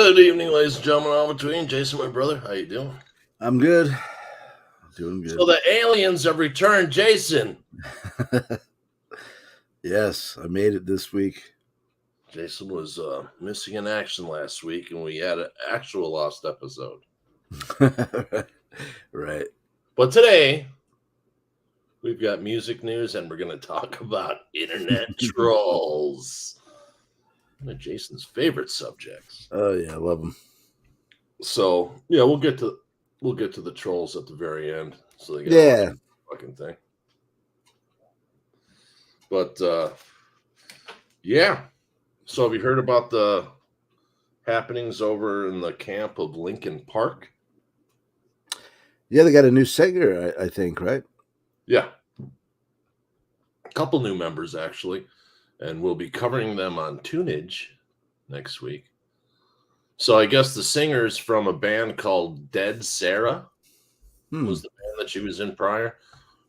Good evening, ladies and gentlemen. All between Jason, my brother. How you doing? I'm good. Doing good. So the aliens have returned, Jason. Yes, I made it this week. Jason was missing in action last week, and we had an actual lost episode. Right. But today, we've got music news, and we're going to talk about internet trolls. One of Jason's favorite subjects. Oh yeah, I love them. So yeah, we'll get to the trolls at the very end. So they Yeah. fucking thing. But yeah. So have you heard about the happenings over in the camp of Lincoln Park? Yeah, they got a new singer, I think, right? Yeah. A couple new members, actually. And we'll be covering them on Tunage next week. So I guess the singer's from a band called Dead Sarah was the band that she was in prior.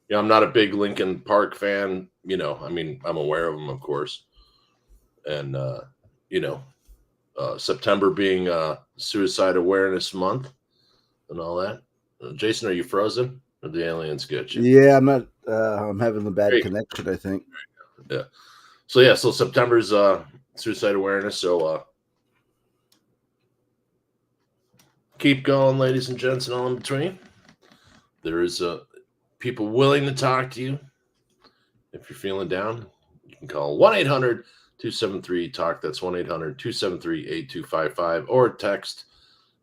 Yeah, I'm not a big Lincoln Park fan. I mean, I'm aware of them, of course. And, September being Suicide Awareness Month and all that. Jason, are you frozen? Or the aliens get you? Yeah, I'm not. I'm having a bad connection, I think. Yeah. So September's Suicide Awareness. So keep going, ladies and gents, and all in between. There is people willing to talk to you. If you're feeling down, you can call 1-800-273-TALK. That's 1-800-273-8255, or text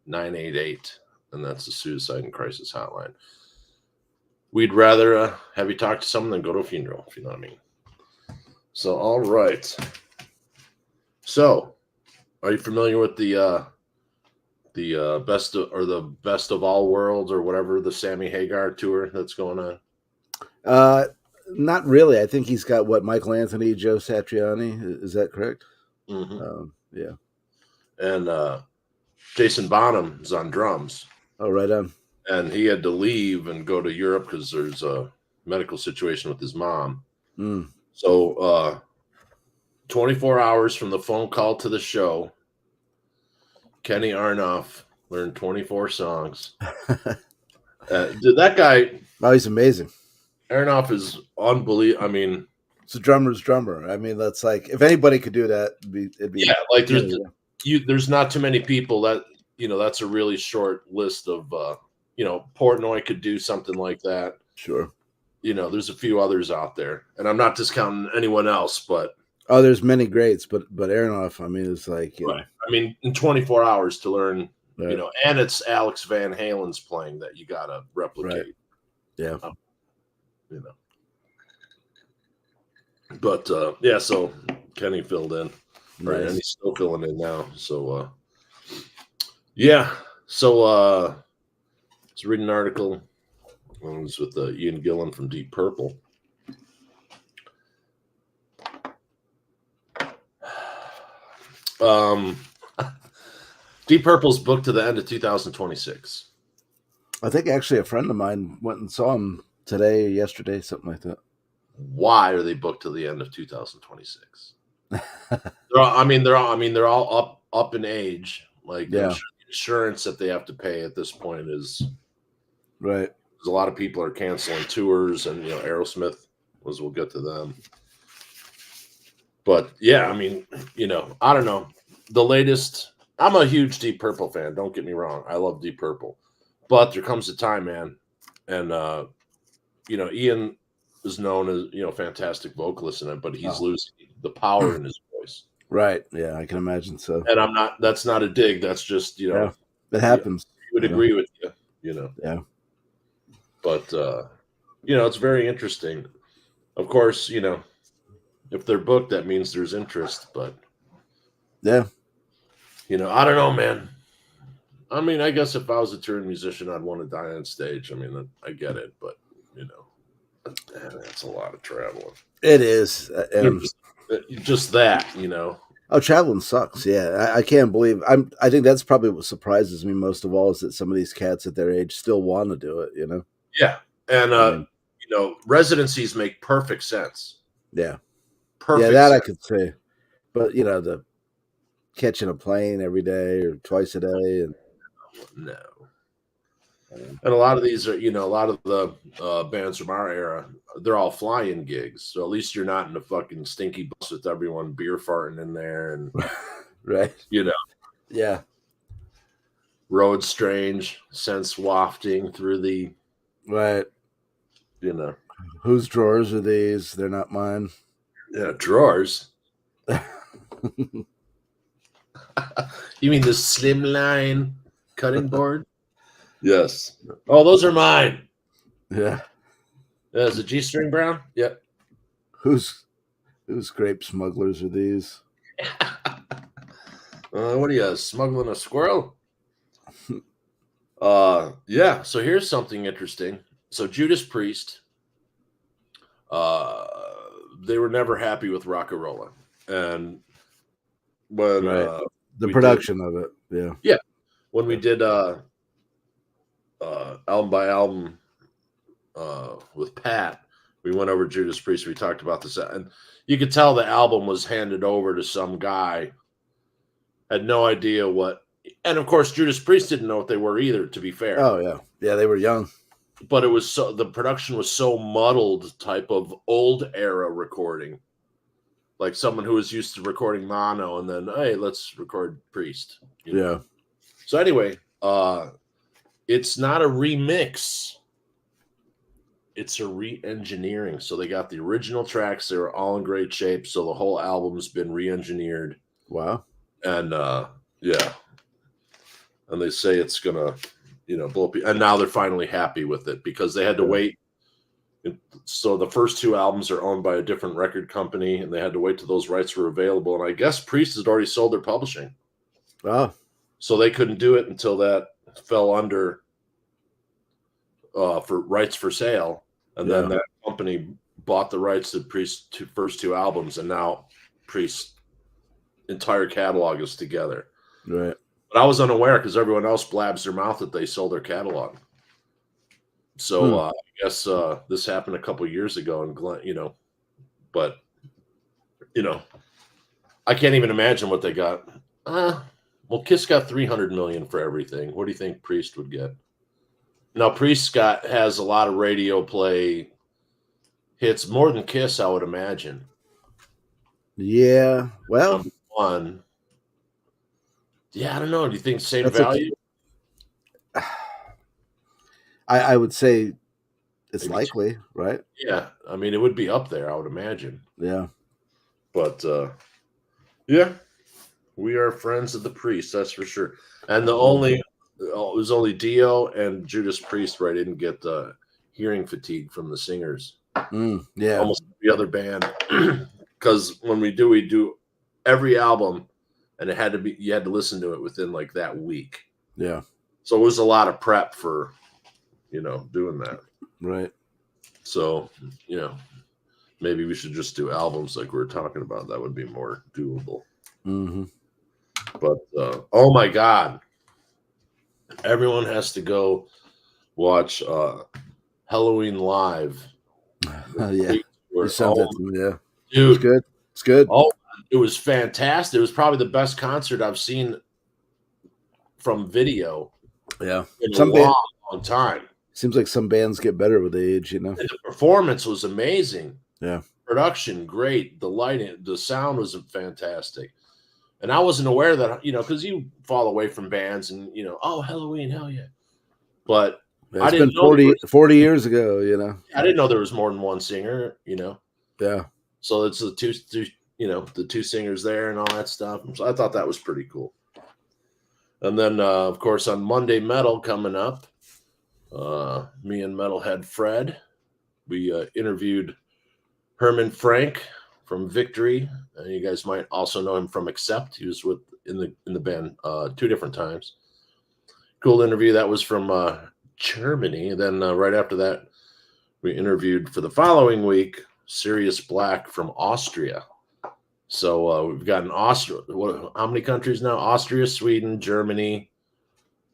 988, and that's the Suicide and Crisis Hotline. We'd rather have you talk to someone than go to a funeral, if you know what I mean. So, all right. So, are you familiar with the best of all worlds, or whatever, the Sammy Hagar tour that's going on? Not really. I think he's got Michael Anthony, Joe Satriani. Is that correct? Mm-hmm. Yeah. And Jason Bonham's on drums. Oh, right on. And he had to leave and go to Europe because there's a medical situation with his mom. So 24 hours from the phone call to the show, Kenny Aronoff learned 24 songs. Did that guy? Oh, he's amazing. Aronoff is unbelievable. I mean, it's a drummer's drummer. I mean, that's like, if anybody could do that, it'd be like there's not too many people that, that's a really short list of, Portnoy could do something like that. Sure. There's a few others out there, and I'm not discounting anyone else, but there's many greats, but Aronoff, I mean, it's like, right. I mean, in 24 hours to learn, right. And it's Alex Van Halen's playing that you gotta replicate. Right. Yeah. But so Kenny filled in, right, and he's still filling in now. So so I was reading an article. It was with Ian Gillan from Deep Purple. Deep Purple's booked to the end of 2026. I think actually a friend of mine went and saw him today, yesterday, something like that. Why are they booked to the end of 2026? They're all up in age. Like, the insurance that they have to pay at this point is right. A lot of people are canceling tours, and Aerosmith we'll get to them. But yeah, I mean, I don't know. The latest, I'm a huge Deep Purple fan. Don't get me wrong. I love Deep Purple. But there comes a time, man. And, Ian is known as, fantastic vocalist in it, but he's losing the power in his voice. Right. Yeah, I can imagine so. And that's not a dig. That's just, it happens. I would agree with you, Yeah. But, it's very interesting. Of course, if they're booked, that means there's interest, but yeah, I don't know, man. I mean, I guess if I was a touring musician, I'd want to die on stage. I mean, I get it, but that's a lot of traveling. It is. Just that, Oh, traveling sucks. Yeah, I can't believe. I think that's probably what surprises me most of all, is that some of these cats at their age still want to do it. Yeah, and residencies make perfect sense. Yeah. Perfect. Yeah, that sense. I could say, but catching a plane every day or twice a day, and No. And a lot of these are, a lot of the bands from our era, they're all fly-in gigs. So at least you're not in a fucking stinky bus with everyone beer farting in there and, right, yeah, road strange, scents wafting through the, right. you know, Whose drawers are these? They're not mine. drawers. You mean the slim line cutting board? Yes. Oh, those are mine. Yeah. Is it G-string brown? Yep. Whose grape smugglers are these? What are you smuggling a squirrel? Yeah. So here's something interesting. So Judas Priest, they were never happy with Rock-a-Rolla, and when Right. The we production of it, yeah, when we did album by album with Pat, we went over Judas Priest. We talked about this, and you could tell the album was handed over to some guy, had no idea what, and of course Judas Priest didn't know what they were either, to be fair. Oh yeah, they were young, but it was the production was so muddled, type of old era recording, like someone who was used to recording mono and then, hey, let's record Priest. Yeah. So anyway, it's not a remix. It's a re-engineering. So they got the original tracks. They were all in great shape. So the whole album's been re-engineered. Wow. And yeah. And they say it's gonna, blow up. And now they're finally happy with it because they had to wait. So the first two albums are owned by a different record company, and they had to wait till those rights were available. And I guess Priest had already sold their publishing. Oh. So they couldn't do it until that fell under for rights for sale. And then that company bought the rights to Priest's first two albums, and now Priest's entire catalog is together. Right. But I was unaware because everyone else blabs their mouth that they sold their catalog. So I guess this happened a couple years ago, and Glenn, but I can't even imagine what they got. Well, Kiss got $300 million for everything. What do you think Priest would get? Now, Priest has a lot of radio play hits, more than Kiss, I would imagine. Yeah. Well, one. Yeah, I don't know. Do you think same value? I would say it's maybe likely, right? Yeah. I mean, it would be up there, I would imagine. Yeah. But, yeah, we are friends of the Priest, that's for sure. And it was only Dio and Judas Priest where I didn't get hearing fatigue from the singers. Yeah. Almost every other band. Because when we do every album, and you had to listen to it within like that week. Yeah. So it was a lot of prep for, doing that. Right. So, maybe we should just do albums like we were talking about. That would be more doable. Mm-hmm. But, oh my God. Everyone has to go watch Halloween Live. Yeah. You sent that to me, yeah. Dude. It's good. It's good. Oh, it was fantastic. It was probably the best concert I've seen from video. Yeah. In a long time. Seems like some bands get better with age, And the performance was amazing. Yeah. Production, great. The lighting, the sound was fantastic. And I wasn't aware that, because you fall away from bands and, oh, Halloween, hell yeah. But I didn't know 40 years ago, I didn't know there was more than one singer, Yeah. So it's the two singers there and all that stuff. So I thought that was pretty cool. And then, of course, on Monday Metal coming up, me and Metalhead Fred, we interviewed Herman Frank from Victory. You guys might also know him from Accept. He was in the band 2 different times. Cool interview. That was from Germany. And then right after that, we interviewed for the following week Sirius Black from Austria. So we've got Austria. How many countries now? Austria, Sweden, Germany,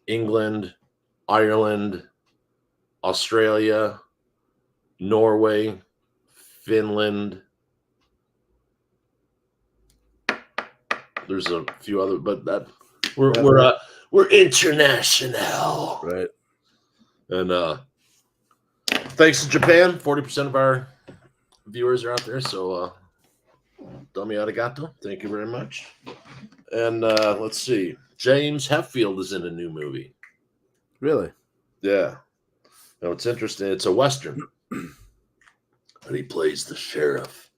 England, Ireland, Australia, Norway, Finland. there's a few other, but that we're international, Right. and thanks to Japan, 40% of our viewers are out there. So, domi arigato. Thank you very much. And let's see, James Hetfield is in a new movie. Really? Yeah. Now it's interesting. It's a Western. And he plays the sheriff.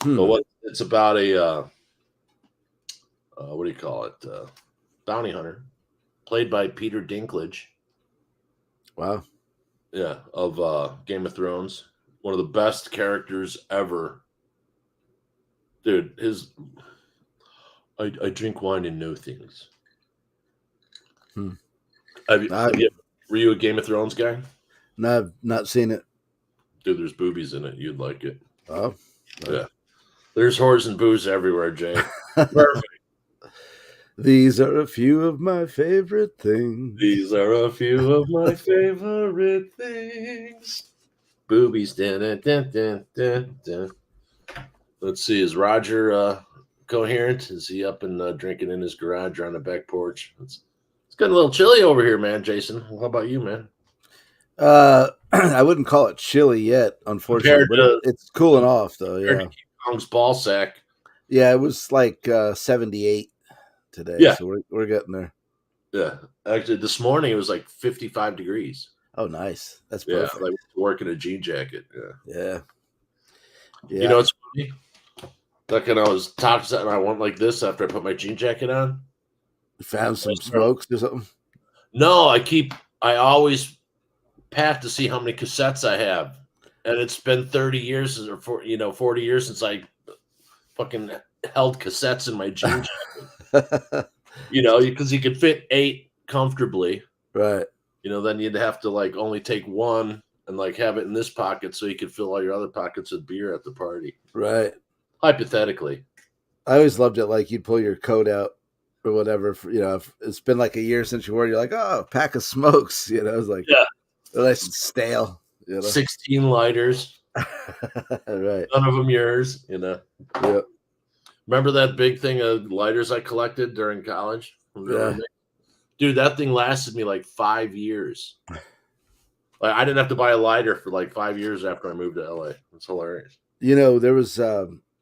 But it's about a what do you call it? Bounty hunter, played by Peter Dinklage. Wow. Yeah, of Game of Thrones. One of the best characters ever. Dude, I drink wine and know things. Were you a Game of Thrones guy? No, I've not seen it. Dude, there's boobies in it. You'd like it. Oh. Yeah. There's whores and booze everywhere, Jay. Perfect. These are a few of my favorite things. These are a few of my favorite things. Boobies. Dun, dun, dun, dun, dun, dun. Let's see. Is Roger coherent? Is he up and drinking in his garage or on the back porch? It's getting a little chilly over here, man. Jason, how about you, man? I wouldn't call it chilly yet, unfortunately, but it's cooling off though. Yeah. King Kong's ball sack. Yeah, it was like 78 today. Yeah. So we're getting there. Yeah. Actually, this morning it was like 55 degrees. Oh, nice. That's perfect. Yeah, like working a jean jacket. Yeah. You know, it's funny. Like when I was talking and I went like this after I put my jean jacket on. You found some smokes or something? No, I always pat to see how many cassettes I have. And it's been 30 years or 40 years since I fucking held cassettes in my jean jacket. Because you could fit 8 comfortably. Right. Then you'd have to like only take one and like have it in this pocket so you could fill all your other pockets with beer at the party. Right. Hypothetically. I always loved it. Like you'd pull your coat out or whatever. If it's been like a year since you wore it, you're like, oh, a pack of smokes. It's like, yeah, nice and stale. 16 lighters. Right. None of them yours. Yeah. Remember that big thing of lighters I collected during college? Yeah. Dude, that thing lasted me like 5 years. Like I didn't have to buy a lighter for like 5 years after I moved to LA. It's hilarious. There was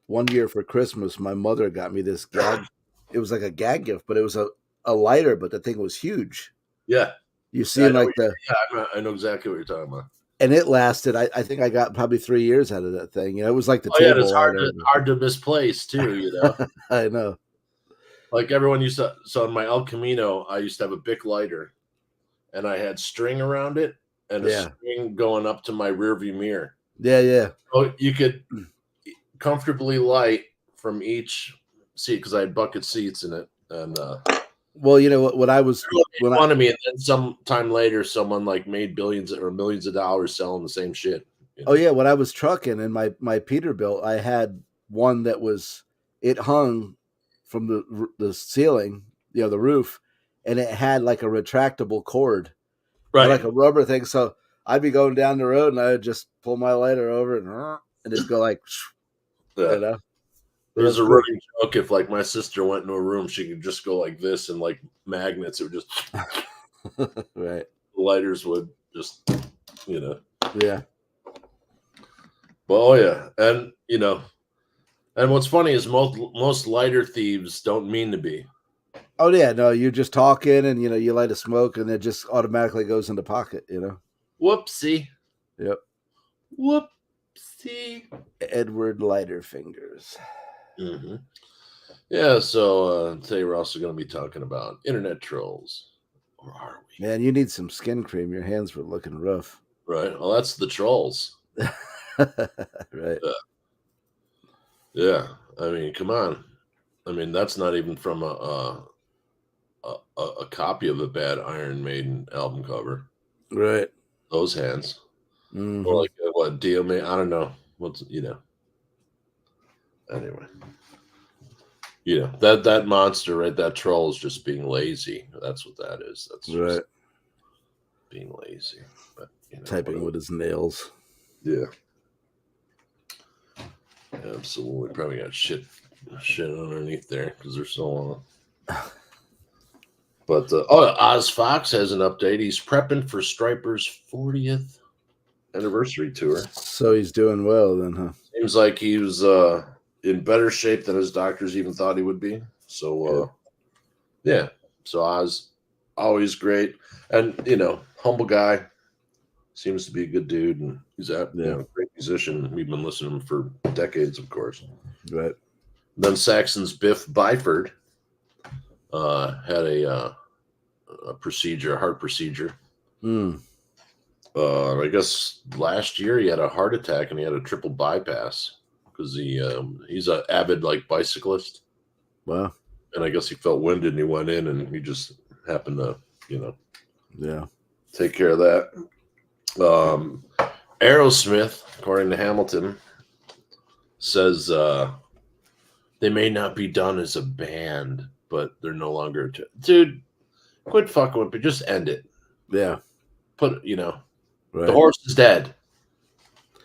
one year for Christmas, my mother got me this gag. It was like a gag gift, but it was a lighter, but the thing was huge. Yeah. You see, I know exactly what you're talking about. And it lasted. I think I got probably 3 years out of that thing. It was like the table. It's hard to misplace too. I know. Like everyone used to. So in my El Camino, I used to have a Bic lighter, and I had string around it and a string going up to my rearview mirror. Yeah. Oh, you could comfortably light from each seat because I had bucket seats in it. And well, what I was when fun of me, and then sometime later, someone like made billions or millions of dollars selling the same shit. Oh yeah, when I was trucking in my Peterbilt, I had one that it hung from the ceiling, the roof, and it had like a retractable cord, right? Like a rubber thing. So I'd be going down the road and I would just pull my lighter over and just go like, There's a running joke if like my sister went into a room, she could just go like this and like magnets, it would just right. The lighters would just, Yeah. Well, yeah, and and what's funny is most lighter thieves don't mean to be. Oh yeah, no, you're just talking and you light a smoke and it just automatically goes in the pocket, Whoopsie. Yep. Whoopsie. Edward Lighter Fingers. Mm-hmm. Yeah, so today we're also going to be talking about internet trolls. Or are we? Man, you need some skin cream. Your hands were looking rough. Right. Well, that's the trolls. Right. Yeah. I mean, come on. I mean, that's not even from a copy of a bad Iron Maiden album cover. Right. Those hands. Mm-hmm. Or like what Dio made. I don't know. What's Anyway. That monster, right? That troll is just being lazy. That's what that is. That's right. Being lazy. But typing with his nails. Yeah. Absolutely. Probably got shit shit underneath there because they're so long. But Oz Fox has an update. He's prepping for Striper's 40th anniversary tour. So he's doing well then, huh? Seems like he was in better shape than his doctors even thought he would be. So yeah. So Oz, always great, and humble guy. Seems to be a good dude, and he's a great musician. We've been listening to him for decades, of course. Right. Then Saxon's Biff Byford had a procedure, a heart procedure. I guess last year he had a heart attack and he had a triple bypass because he's an avid bicyclist. Wow. And I guess he felt winded and he went in and he just happened to, take care of that. Aerosmith, according to Hamilton, says they may not be done as a band, but they're no longer. Dude, quit fucking with me. Just end it. Yeah. Right. The horse is dead.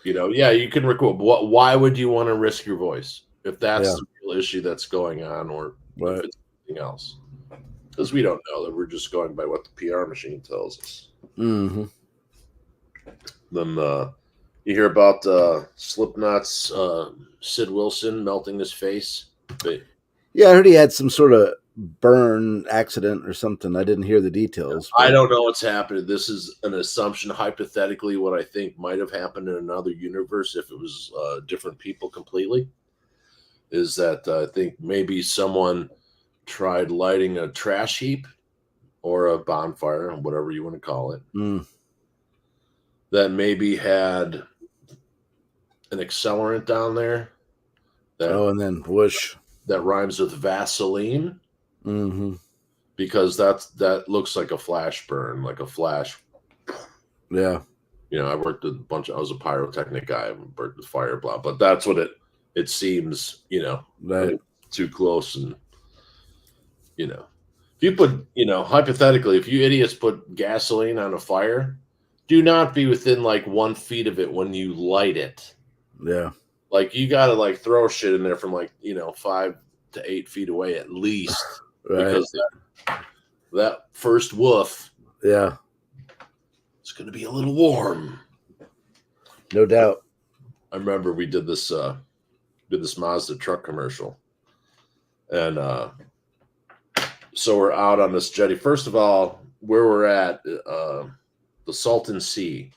Yeah, you can record. Why would you want to risk your voice if that's the real issue that's going on, or if it's something else? Because we don't know that. We're just going by what the PR machine tells us. Mm-hmm. Then you hear about Slipknot's Sid Wilson melting his face. Yeah, I heard he had some sort of burn accident or something. I didn't hear the details. I don't know what's happening. This is an assumption, hypothetically, what I think might have happened in another universe if it was different people completely, is that I think maybe someone tried lighting a trash heap or a bonfire, whatever you want to call it, that maybe had an accelerant down there. And then whoosh. That rhymes with Vaseline. Mm-hmm. Because that looks like a flash burn, like a flash. Yeah. I worked a bunch. I was a pyrotechnic guy. I worked with fire, blah. But that's what it seems. Right. Too close, and if you put, hypothetically, if you idiots put gasoline on a fire, do not be within 1 feet of it when you light it. Yeah. You gotta throw shit in there from 5 to 8 feet away at least. Right. Because that first woof, it's going to be a little warm. No doubt. I remember we did this Mazda truck commercial, and so we're out on this jetty. First of all, where we're at, the Salton Sea.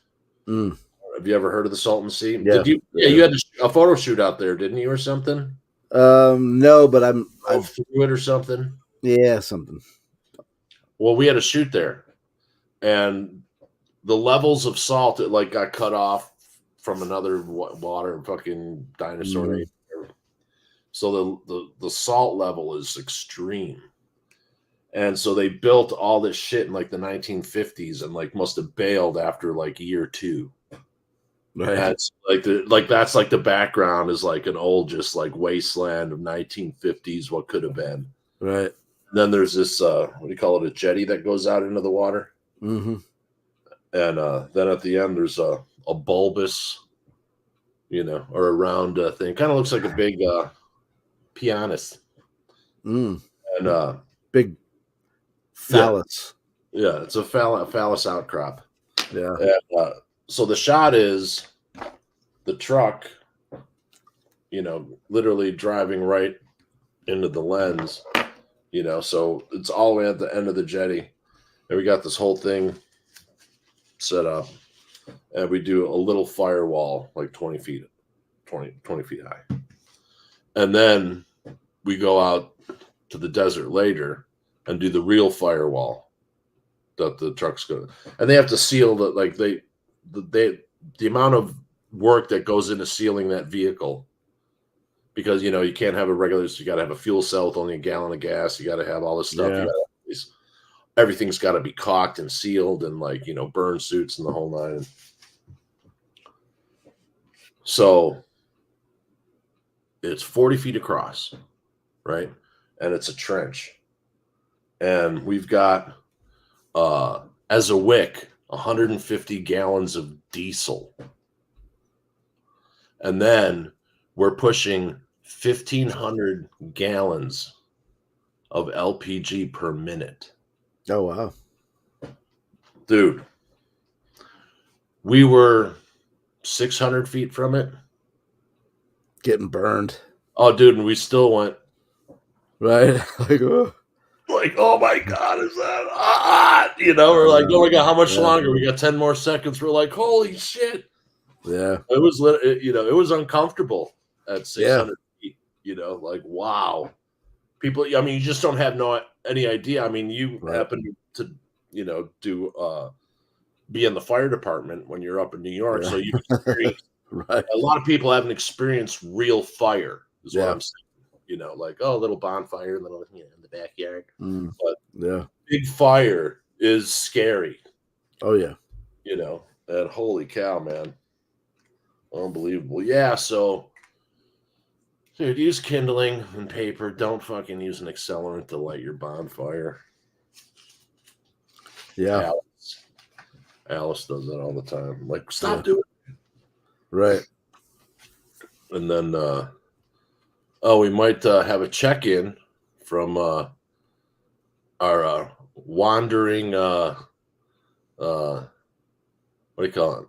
Have you ever heard of the Salton Sea? Yeah. You had a photo shoot out there, didn't you, or something? No, but I've through it or something. Yeah, something. Well, we had a shoot there, and the levels of salt got cut off from another water fucking dinosaur. Mm-hmm. So the salt level is extreme, and so they built all this shit in the 1950s and must have bailed after year 2. Right. That's that's the background is an old just wasteland of 1950s. What could have been. Right. Then there's this, what do you call it, a jetty that goes out into the water. Mm-hmm. And then at the end, there's a bulbous, or a round thing. Kind of looks like a big pianist. And big phallus. Yeah, it's a phallus outcrop. Yeah. And, so the shot is the truck, literally driving right into the lens. So it's all the way at the end of the jetty, and we got this whole thing set up, and we do a little firewall 20 feet high, and then we go out to the desert later and do the real firewall that the truck's going to, and they have to seal the amount of work that goes into sealing that vehicle. Because, you can't have a regular, so you got to have a fuel cell with only a gallon of gas. You got to have all this stuff. Yeah. Everything's got to be caulked and sealed and burn suits and the whole nine. So it's 40 feet across, right? And it's a trench. And we've got, as a wick, 150 gallons of diesel. And then we're pushing 1,500 gallons of LPG per minute. Oh wow. Dude, we were 600 feet from it. Getting burned. Oh, dude, and we still went Right. Like, oh my God, is that hot? You know, we're like, oh my God, how much Yeah. longer? We got 10 more seconds. We're like, holy shit. Yeah. It was, it was uncomfortable at 600 feet, like, wow. People, I mean, you just don't have any idea. I mean, you happen to, be in the fire department when you're up in New York. So you experience, Right. a lot of people haven't experienced real fire, is what Yeah. I'm saying. Like, oh, little bonfire, little, in the backyard. But Yeah. big fire is scary, Oh yeah. and holy cow, man. Unbelievable. Yeah, so dude, use kindling and paper. Don't fucking use an accelerant to light your bonfire. Yeah. Alice does that all the time. Like, stop doing it. Right. And then we might have a check-in from our wandering what do you call it?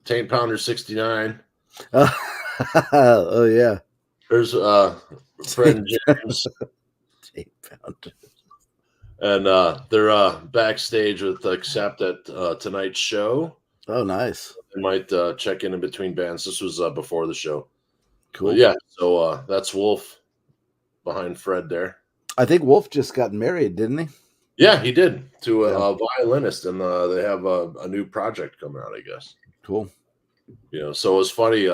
Taint Pounder 69. Oh yeah. There's friend James. Taint Pounder. And they're backstage with Accept at tonight's show. Oh, nice. They might check in between bands. This was before the show. Cool. But yeah, so that's Wolf behind Fred there. I think Wolf just got married, didn't he? Yeah, he did, to a violinist, and they have a new project coming out, I guess. Cool. So it was funny.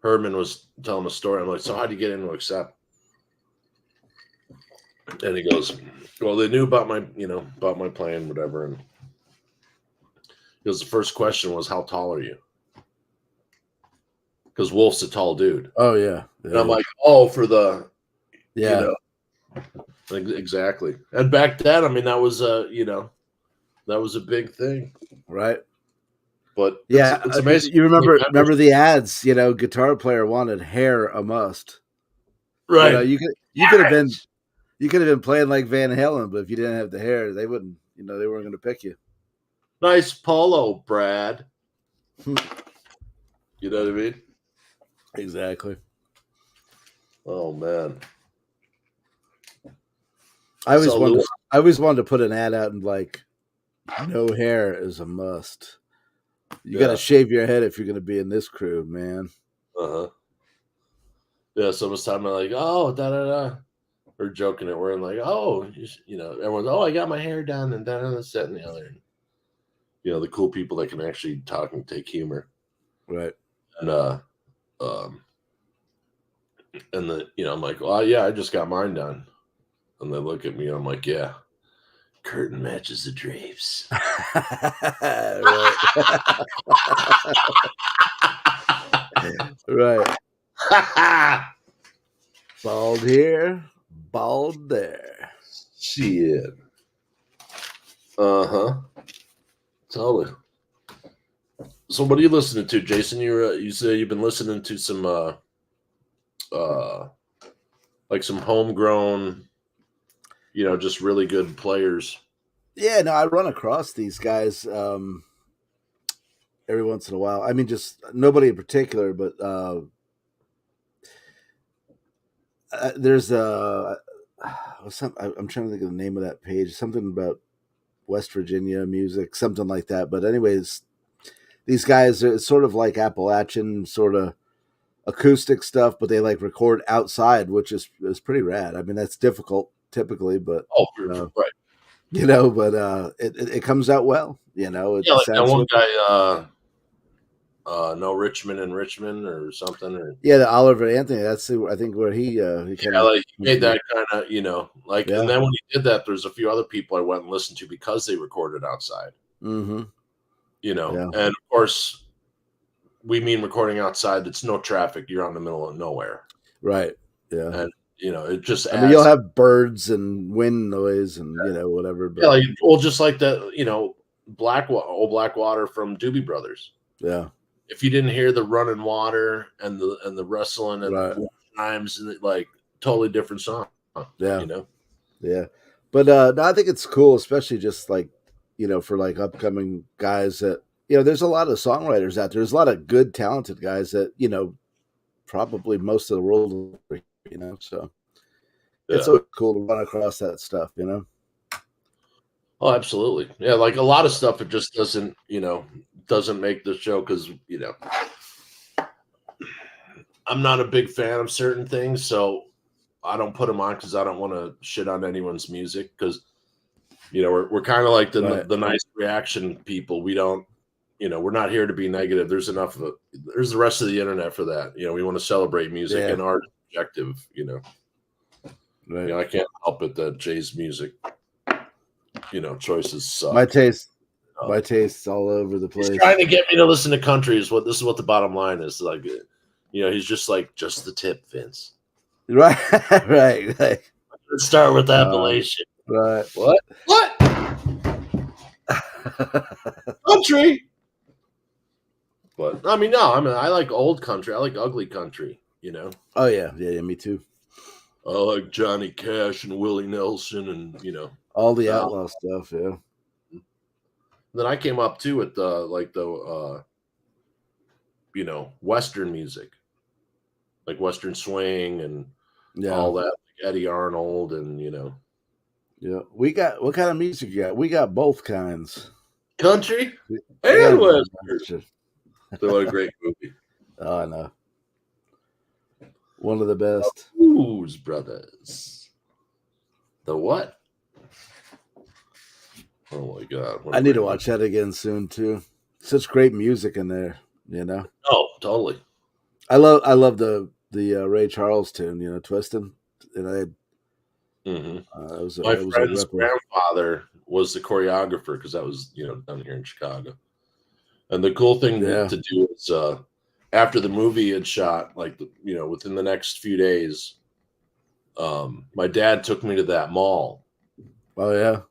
Herman was telling a story. I'm like, so how'd you get into Accept? And he goes, well, they knew about my playing, whatever. And he goes, the first question was, how tall are you? Because Wolf's a tall dude. Oh yeah. And I'm like, oh, for the, Yeah. Exactly. And back then, I mean, that was that was a big thing. Right. But yeah, it's amazing. You remember the ads, guitar player wanted hair a must. Right. You could have been playing like Van Halen, but if you didn't have the hair, they wouldn't, they weren't going to pick you. Nice polo, Brad. You know what I mean? Exactly. Oh man. I always wanted to put an ad out and like, no hair is a must. You got to shave your head if you're going to be in this crew, man. Yeah, so much time I'm like, oh, da da da. We're joking it. We're in like, oh, everyone's, oh, I got my hair done and da da da, set and the other. The cool people that can actually talk and take humor. Right. And I'm like, well, yeah, I just got mine done. And they look at me, and I'm like, yeah, curtain matches the drapes. Right. Bald here, bald there. Shit. Totally. So what are you listening to, Jason? You say you've been listening to some like some homegrown, just really good players. Yeah, no, I run across these guys every once in a while. I mean, just nobody in particular, but there's I'm trying to think of the name of that page. Something about West Virginia music, something like that. But anyways, these guys are sort of like Appalachian sort of acoustic stuff, but they like record outside, which is pretty rad. I mean, that's difficult typically, but right. But it comes out well. It like that one guy, No Richmond in Richmond or something, or the Oliver Anthony. That's I think where he kind of he made that kind of like, and then when he did that, there's a few other people I went and listened to because they recorded outside. Mm-hmm. And of course, we mean recording outside. It's no traffic. You're out in the middle of nowhere, right? Yeah, and it just. I mean, you'll have birds and wind noise and whatever. But just like the old Blackwater from Doobie Brothers. Yeah. If you didn't hear the running water and the rustling and Right. the chimes and like totally different song, Yeah. you know. Yeah. But no, I think it's cool, especially just like, for like upcoming guys that, there's a lot of songwriters out there. There's a lot of good, talented guys that, probably most of the world, so it's Yeah. so cool to run across that stuff. Oh, absolutely. Yeah, like a lot of stuff it just doesn't make the show because I'm not a big fan of certain things, so I don't put them on because I don't want to shit on anyone's music because we're kind of like the Right. the nice reaction people. We don't, we're not here to be negative. There's enough of it. There's the rest of the internet for that. We want to celebrate music Yeah. and art is objective. Right. I can't help it that Jay's music, choices suck. My taste's all over the place. He's trying to get me to listen to country. Is what the bottom line is. Like, he's just like just the tip, Vince. Right. Right. Like, Let's start with Appalachian. right. What? Country. But I mean, no. I like old country. I like ugly country. Oh yeah, yeah, me too. I like Johnny Cash and Willie Nelson, and all the outlaw stuff. Yeah. Then I came up too with the Western music, like Western swing and all that, like Eddie Arnold, and Yeah, we got what kind of music you got? We got both kinds. Country and Western. So what a great movie. Oh, I know. One of the best. Blues Brothers. The what? Oh my god! I need to watch that again soon too. Such great music in there, Oh, totally. I love the Ray Charles tune, Twistin'. My friend's grandfather was the choreographer because that was down here in Chicago. And the cool thing to do is after the movie had shot, like within the next few days, my dad took me to that mall. Oh yeah,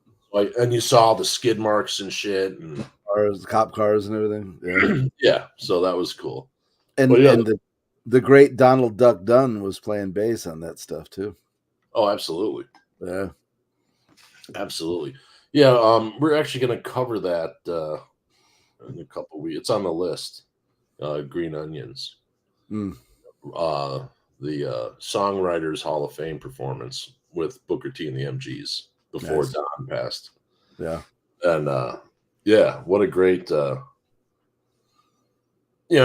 and you saw the skid marks and shit, and cop cars and everything. Yeah, yeah. So that was cool. And the great Donald Duck Dunn was playing bass on that stuff too. Oh, absolutely. Yeah, absolutely. Yeah, we're actually going to cover that in a couple weeks. It's on the list. Green Onions. The Songwriters Hall of Fame performance with Booker T and the MGs before Don passed. Yeah. And what a great and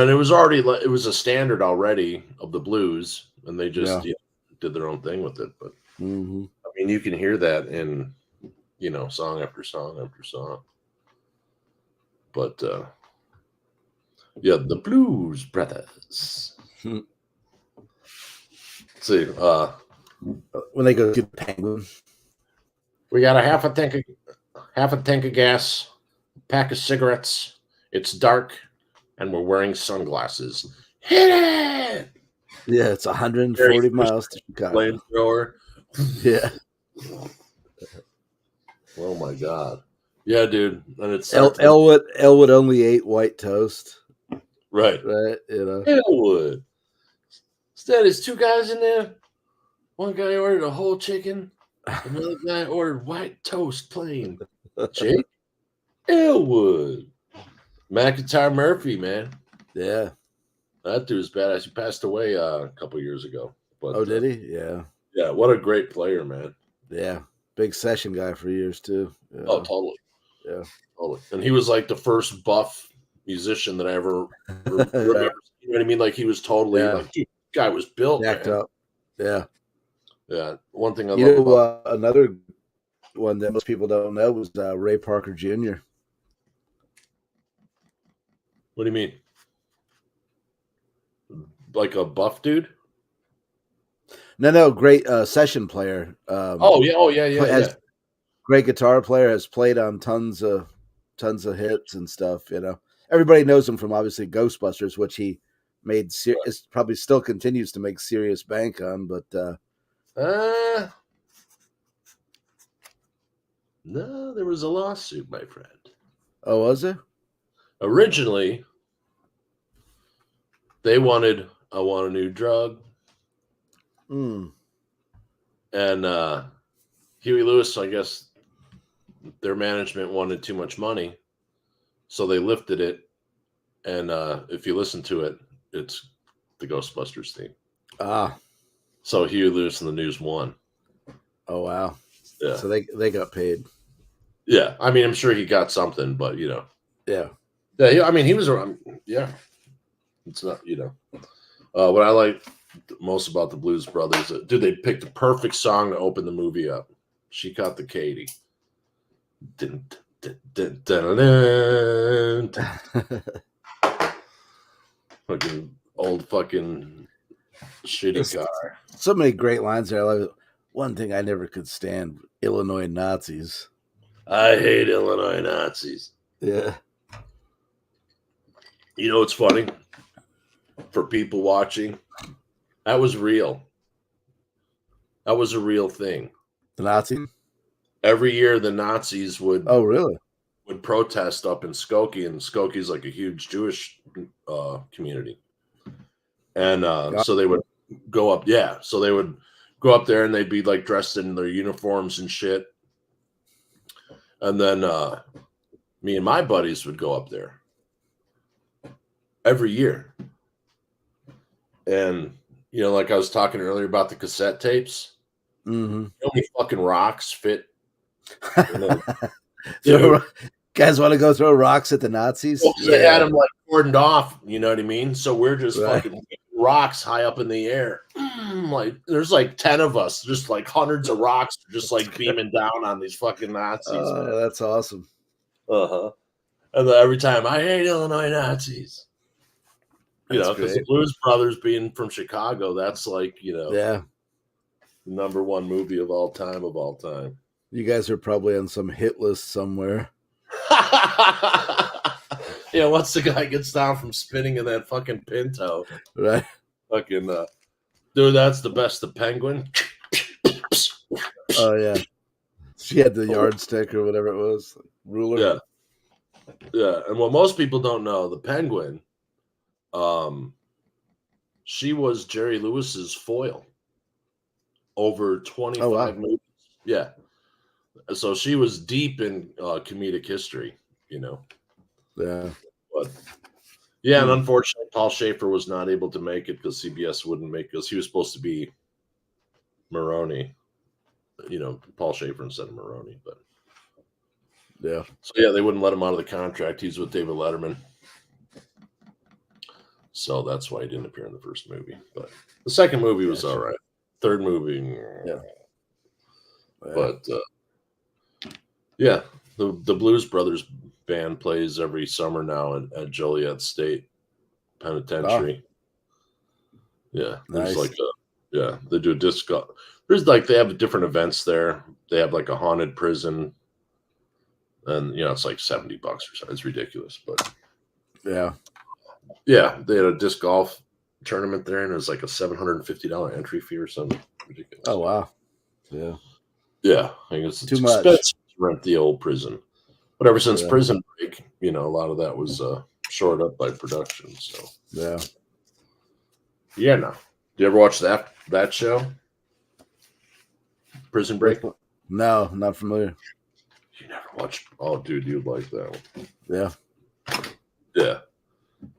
it was a standard already of the blues, and they just did their own thing with it. But I mean, you can hear that in song after song after song. But the Blues Brothers. Let's see, when they go to the Penguin, we got a half a tank of gas, a pack of cigarettes. It's dark, and we're wearing sunglasses. Hit it! Yeah, it's 140 miles to Chicago. Flamethrower. Yeah. Oh my god. Yeah, dude. And it's Elwood only ate white toast. Right. Elwood. Instead, there's two guys in there. One guy ordered a whole chicken. Another guy ordered white toast plain. Jake? Elwood. McIntyre Murphy, man. Yeah. That dude's badass. He passed away a couple years ago. But, did he? Yeah. Yeah, what a great player, man. Yeah. Big session guy for years, too. Yeah. Oh, totally. Yeah. Totally. And he was like the first buff musician that I ever remember. Right. You know what I mean? Like he was totally like, dude, guy was built. Jacked up. Yeah. Yeah. One thing I love about another one that most people don't know was Ray Parker Jr. What do you mean? Like a buff dude? No, great session player. Yeah. Great guitar player, has played on tons of hits and stuff. Everybody knows him from obviously Ghostbusters, which he made probably still continues to make serious bank on. But no, there was a lawsuit, my friend. Oh, was there? Originally, They wanted, I want a new drug. Mm. And Huey Lewis, I guess their management wanted too much money. So they lifted it. And if you listen to it, it's the Ghostbusters theme. Ah. So Huey Lewis and the News won. Oh, wow. Yeah. So they got paid. Yeah. I mean, I'm sure he got something, but, you know. Yeah. Yeah. I mean, he was around. Yeah. It's not, you know. What I like most about the Blues Brothers, dude, they picked the perfect song to open the movie up. She Caught the Katy. Dun, dun, dun, dun, dun, dun. Fucking old fucking shitty car. So many great lines there. I love it. One thing I never could stand: Illinois Nazis. I hate Illinois Nazis. Yeah. You know what's funny? For people watching, that was real. That was a real thing. The Nazi? Every year, the Nazis would really would protest up in Skokie, and Skokie's like a huge Jewish community, and so they would go up. Yeah, so they would go up there, and they'd be like dressed in their uniforms and shit, and then me and my buddies would go up there every year, and you know, like I was talking earlier about the cassette tapes. Mm-hmm. How many fucking rocks fit? Guys want to go throw rocks at the Nazis? Well, they had them like cordoned off, you know what I mean? So we're just Right. fucking rocks high up in the air. Like there's like 10 of us, just like hundreds of rocks, just like beaming down on these fucking Nazis. Oh, that's awesome. Uh-huh. And then every time, I hate Illinois Nazis. You know, because the Blues Brothers being from Chicago, that's like, you know, Yeah. number one movie of all time. You guys are probably on some hit list somewhere. Yeah, once the guy gets down from spinning in that fucking Pinto, Right? fucking dude, that's the best. The Penguin. Oh yeah. She had the yardstick or whatever it was, ruler. Yeah. And what most people don't know, the Penguin, she was Jerry Lewis's foil over 25 movies. Yeah. So she was deep in comedic history, you know. Yeah. But yeah, and unfortunately, Paul Schaefer was not able to make it because CBS wouldn't make it, because he was supposed to be Maroney, you know, Paul Schaefer instead of Maroney. But yeah, so yeah, they wouldn't let him out of the contract. He's with David Letterman, so that's why he didn't appear in the first movie. But the second movie was all right. Third movie, but yeah, the Blues Brothers band plays every summer now at Joliet State Penitentiary. Yeah, there's like they do a disco. There's like they have different events there. They have like a haunted prison, and you know it's like $70 or something. It's ridiculous, but yeah, they had a disc golf tournament there, and it was like a $750 entry fee or something ridiculous. Oh wow, yeah. I guess it's too expensive much to rent the old prison. But ever since Prison Break, you know, a lot of that was shored up by production. So yeah. No. Do you ever watch that show? Prison Break? No, not familiar. You never watched? Oh, dude, you'd like that one. Yeah.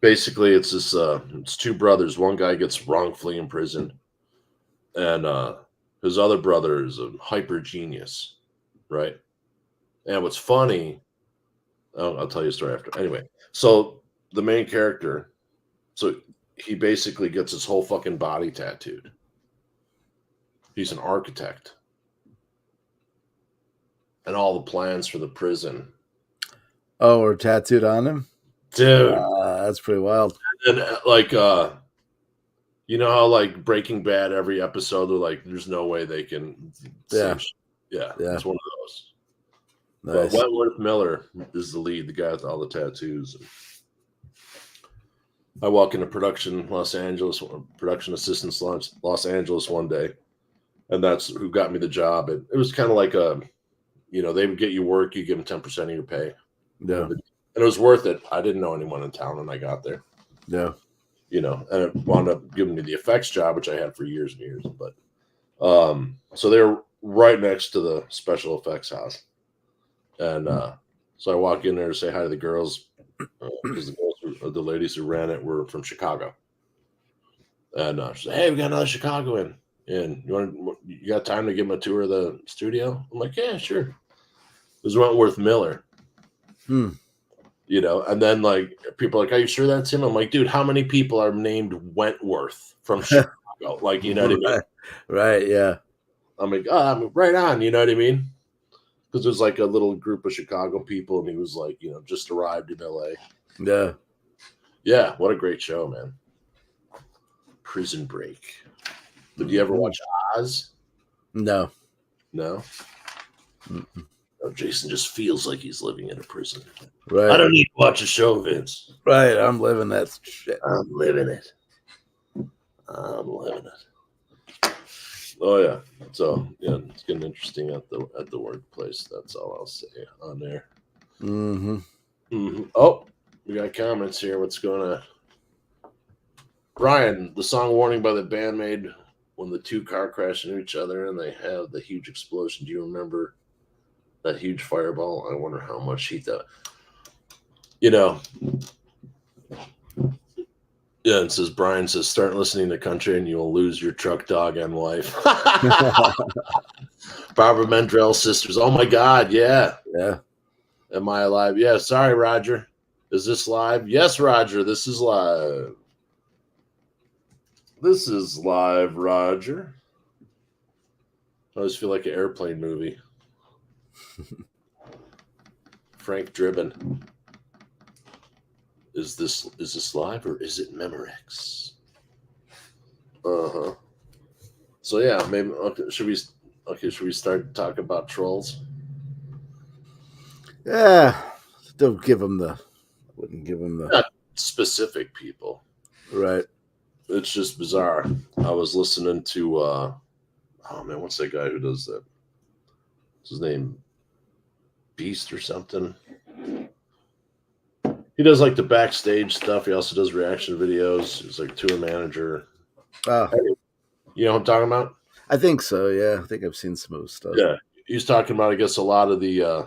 Basically, it's this. It's two brothers. One guy gets wrongfully imprisoned, and his other brother is a hyper genius, right? And what's funny, I'll tell you a story after. Anyway, so the main character, so he basically gets his whole fucking body tattooed. He's an architect. And all the plans for the prison. Oh, were tattooed on him? Dude. That's pretty wild. And like, you know how like Breaking Bad, every episode, they're like, there's no way they can. Yeah. It's one of those. Nice. But Wentworth Miller is the lead, the guy with all the tattoos. I walk into production assistants Los Angeles one day, and that's who got me the job. It was kind of like you know, they would get you work, you give them 10% of your pay. Yeah. And it was worth it. I didn't know anyone in town when I got there. Yeah. and it wound up giving me the effects job, which I had for years and years. But so they were right next to the special effects house, and so I walk in there to say hi to the girls because the ladies who ran it were from Chicago, and she said, "Hey, we got another Chicagoan, and you got time to give them a tour of the studio?" I'm like, "Yeah, sure." It was Wentworth Miller. And then like people are like, "Are you sure that's him?" I'm like, "Dude, how many people are named Wentworth from Chicago?" Like, you know what I mean? Right, yeah. I'm like, "Oh, I'm right on," you know what I mean? Because there's like a little group of Chicago people, and he was like, just arrived in LA. Yeah. Yeah, what a great show, man. Prison Break. Did you ever watch Oz? No. No? Oh, Jason just feels like he's living in a prison. Right. I don't need to watch a show, Vince. Right, I'm living that shit. I'm living it. Oh yeah. So yeah, it's getting interesting at the workplace. That's all I'll say on there. Oh, we got comments here. What's going on? Brian, the song "Warning" by the band made when the two car crash into each other and they have the huge explosion. Do you remember that huge fireball? I wonder how much heat that. Yeah, it says Brian says start listening to country and you will lose your truck dog and wife. Barbara Mandrell sisters. Oh my God, yeah. Yeah. Am I alive? Yeah, sorry, Roger. Is this live? Yes, Roger, this is live. This is live, Roger. I always feel like an airplane movie. Frank Driven. Is this live or is it Memorex? So yeah, maybe should we start talking about trolls? Yeah. Wouldn't give them the Not specific people. Right. It's just bizarre. I was listening to what's that guy who does that? What's his name? Beast or something. He does like the backstage stuff. He also does reaction videos. He's like tour manager. Oh. You know what I'm talking about? I think so, yeah. I think I've seen some of his stuff. Yeah. He's talking about, I guess, a lot of the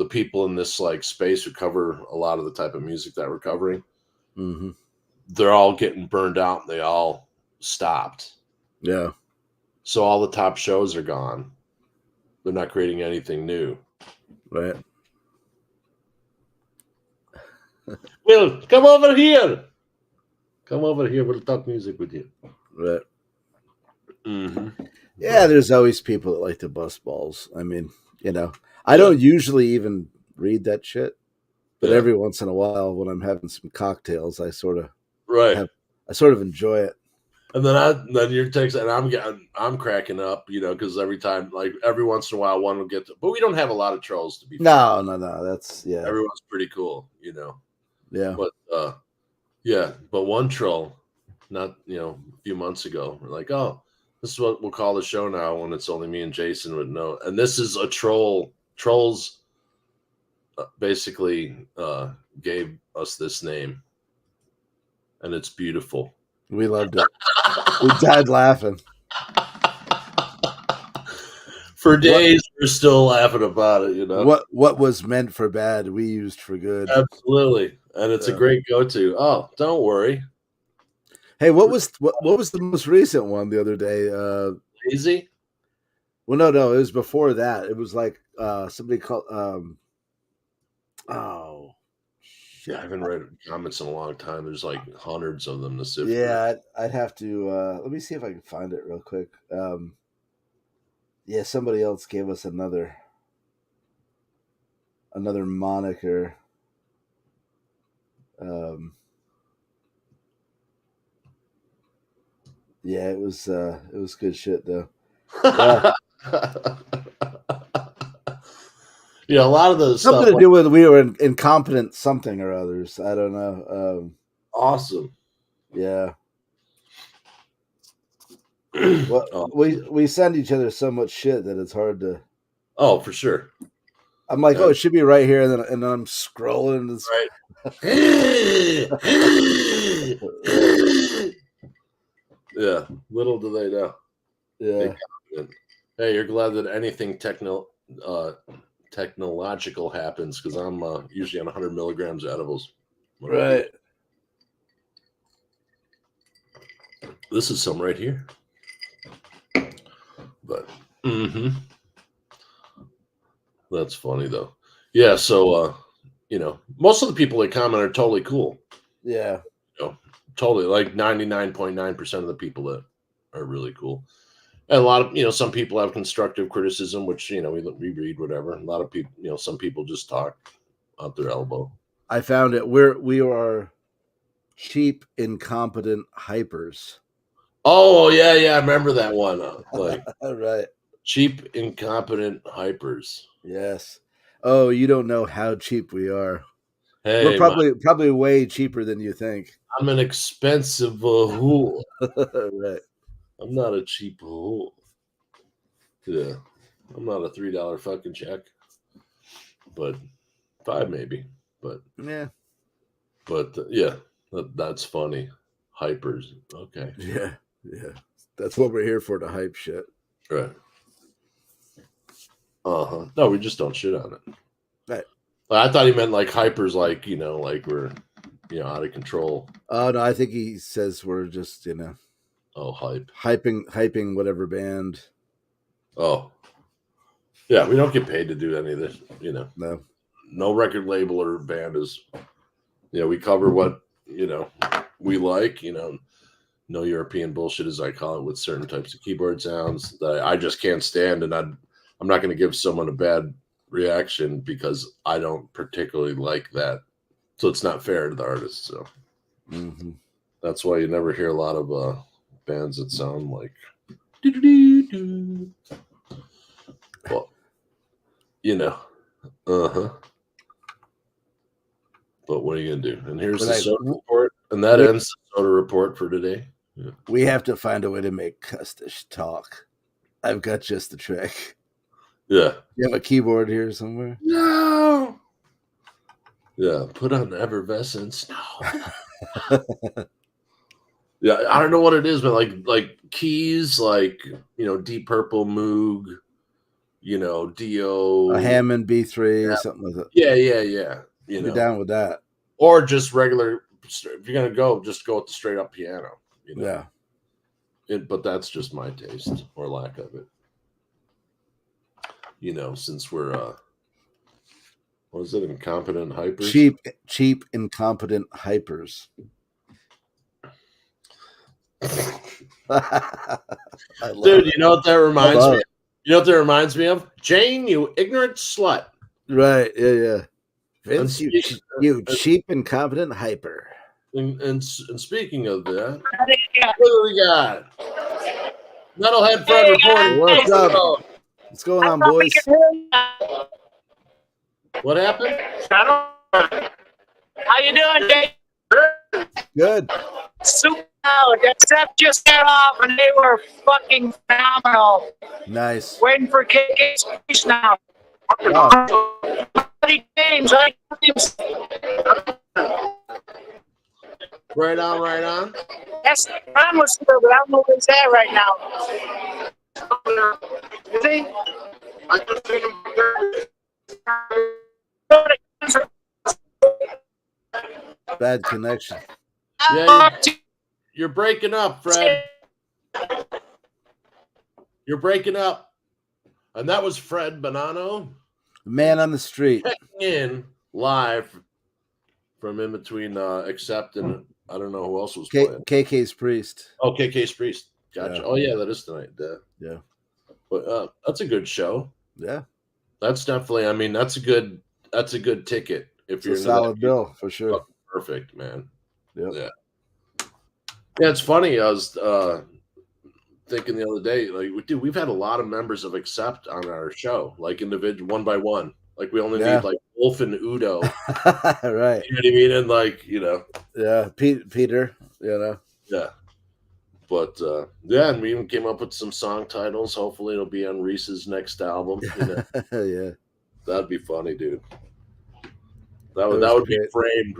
people in this like space who cover a lot of the type of music that we're covering. They're all getting burned out and they all stopped. Yeah. So all the top shows are gone. They're not creating anything new. Right. Will, come over here. Come over here. We'll talk music with you. Right. Yeah, there's always people that like to bust balls. I mean, I don't usually even read that shit, but every once in a while, when I'm having some cocktails, I sort of enjoy it. And then you're texting, and I'm cracking up, because every time, like every once in a while, one will get to, but we don't have a lot of trolls to be. No. That's Everyone's pretty cool, Yeah. But one troll, not a few months ago, we're like, oh, this is what we'll call the show now when it's only me and Jason would know. And this is a troll. Trolls basically gave us this name, and it's beautiful. We loved it. We died laughing. For days, we're still laughing about it, What was meant for bad, we used for good. Absolutely. And it's a great go-to. Oh, don't worry. Hey, what was the most recent one the other day? Lazy? Well, no, it was before that. It was like somebody called oh shit. I haven't read comments in a long time. There's like hundreds of them to sift through. Yeah, I'd have to let me see if I can find it real quick. Yeah, somebody else gave us another moniker. Yeah, it was good shit though. Yeah, a lot of the something to do with we were incompetent something or others. I don't know. Awesome. Yeah. Well, we send each other so much shit that it's hard to. Oh, for sure. I'm like, oh, it should be right here, and then I'm scrolling. And right. Yeah, little do they know. Yeah. Hey, you're glad that anything technological happens because I'm usually on 100 milligrams of edibles. Right. This is some right here. But that's funny though. Yeah, so most of the people that comment are totally cool. Yeah. Totally, like 99.9% of the people that are really cool. And a lot of some people have constructive criticism, which we read whatever. A lot of people, some people just talk out their elbow. I found it. We are cheap, incompetent hypers. Oh yeah, I remember that one. Like right. cheap, incompetent hypers. Yes. Oh, you don't know how cheap we are. Hey, We're probably way cheaper than you think. I'm an expensive fool. Right. I'm not a cheap fool. Yeah, I'm not a $3 fucking check, but $5 maybe. But yeah, yeah, that's funny. Hypers. Okay. Yeah. That's what we're here for, to hype shit. Right. No, we just don't shit on it. Right. I thought he meant like hypers, like like we're out of control. Oh no, I think he says we're just hyping whatever band. Oh, yeah, we don't get paid to do any of this. No record label or band is. We cover what we like. No European bullshit, as I call it, with certain types of keyboard sounds that I just can't stand, and I'm not going to give someone a bad reaction because I don't particularly like that. So it's not fair to the artist. So that's why you never hear a lot of bands that sound like. Well, But what are you gonna do? And here's the soda report, and that ends the soda report for today. Yeah. We have to find a way to make Custish talk. I've got just the trick. Yeah. You have a keyboard here somewhere? No. Yeah, put on effervescence. No. Yeah, I don't know what it is, but like keys, like Deep Purple, Moog, Dio, a Hammond B3, something like that. Yeah. You're down with that, or just regular. If you're gonna go, just go with the straight up piano. Yeah. But that's just my taste or lack of it. Since we're what is it? Incompetent hypers. Cheap, incompetent hypers. Dude, you know what that reminds me of? You know what that reminds me of? Jane, you ignorant slut. Right, yeah. Vince, you cheap, incompetent hyper. And speaking of that, what do we got? Metalhead Fred reporting. What's up? What's going on, boys? What happened? How you doing, Jay? Good. Super. Except just got off and they were fucking phenomenal. Nice. Waiting for KK's speech now. Oh. James, Right on. Yes, Ron was here, but I don't know where he's at right now. Is he? I just seen him. Bad connection. Yeah, you're breaking up, Fred. You're breaking up. And that was Fred Bonanno. Man on the street. Checking in live from in between Accept and I don't know who else was playing. KK's Priest. Oh, KK's Priest. Gotcha. Yeah. Oh, yeah, that is tonight. Yeah. But that's a good show. Yeah. That's definitely, that's a good ticket. If you're a solid bill, for sure. Perfect, man. Yep. Yeah. Yeah, it's funny. I was thinking the other day, dude, we've had a lot of members of Accept on our show, like individual, one by one. Like we only need like Wolf and Udo. Right. You know what I mean? And Yeah, Peter, Yeah. But and we even came up with some song titles. Hopefully it'll be on Reese's next album. Yeah. That'd be funny, dude. That would be framed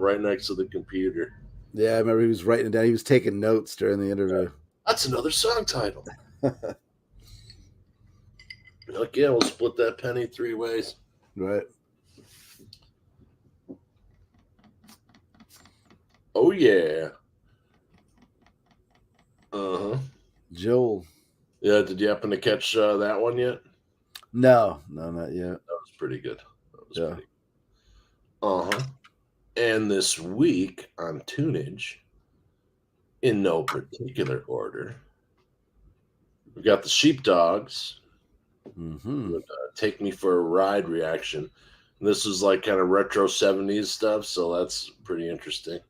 right next to the computer. Yeah, I remember he was writing it down. He was taking notes during the interview. That's another song title. Like, yeah, we'll split that penny 3 ways. Right. Oh, yeah. Uh-huh. Joel. Yeah, did you happen to catch that one yet? No, not yet. That was pretty good. Yeah. Uh-huh. And this week on Tunage, in no particular order, we got the Sheepdogs. Mm-hmm. Take Me for a Ride reaction. This is like kind of retro 70s stuff, so that's pretty interesting.